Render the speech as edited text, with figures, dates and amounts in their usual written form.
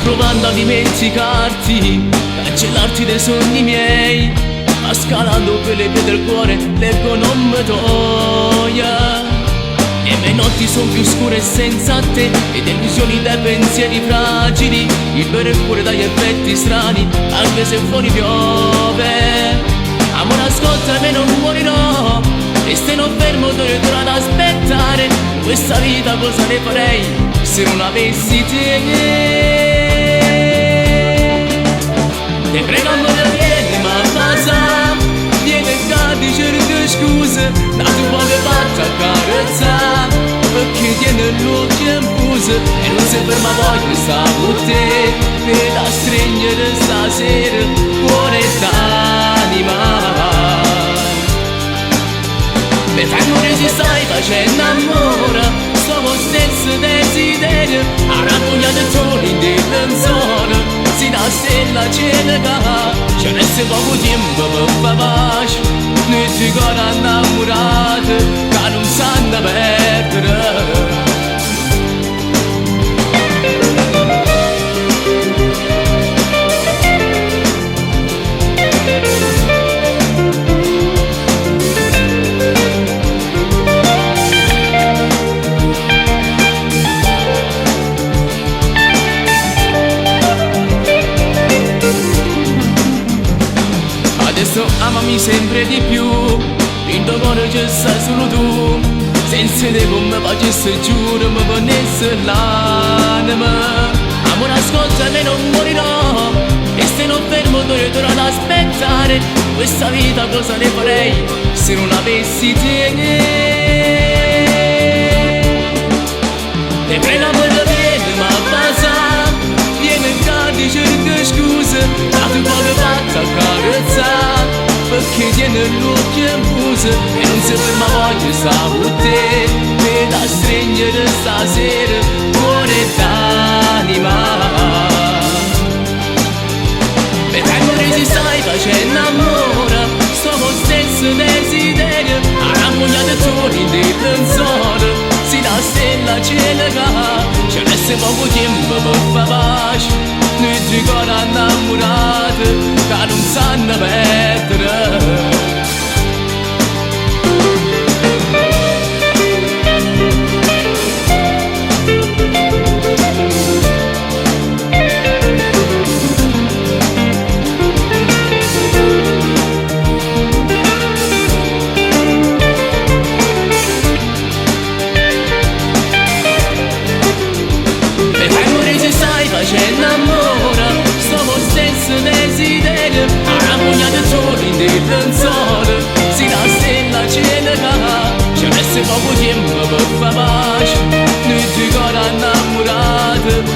provando a dimenticarti, cancellarti dei sogni miei, ma scalando quelle pietre del cuore leggo non mi toglia. Le mie notti son più scure senza te, e delusioni dai pensieri fragili, il vero e pure dagli effetti strani, anche se fuori piove. Amore, ascoltami, non morirò, resterò fermo dove ora ad aspettare. Questa vita cosa ne farei se non avessi te? Te prego, amore, vieni ma passa, vieni e ti cerco scuse, da tu poche fatta a carezza, perché tiene l'occhio in fuso e non si ferma poi sta con te, per da stringere stasera cuore d'anima. Mi fai morire se stai facendo amore, sto con stesso desiderio, arrabbiato e torni di pensare. Si da stella cielo ce ne sta poco tempo per far pace, noi ci ancora innamorati che non sanno perdere. Adesso amami sempre di più, in tuo cuore c'è stai solo tu, senza te come facessi giuro mi ponesse l'anima. Amore, ascoltami, non morirò, e se non fermo dove torno ad aspettare. Questa vita cosa ne farei se non avessi te? Te prego, amore, vieni ma passa, vieni e ti cerco scuse, da tu poche fatta a carezza, perché tiene l'occhio in fuso e non si ferma poi sta con te, per da stringere stasera cuore d'anima. Per amore si stai facendo amore, sto con stesso desiderio, arrabbiato e torni di pensare. Si da stella cielo ce ne sta poco tempo per far pace, noi ci ancora innamorati che non sanno perdere. Facendo amore, sto con stesso desiderio, arrabbiato e torni di pensare. Si da stella cielo ce ne sta poco tempo per far pace, noi ci ancora innamorati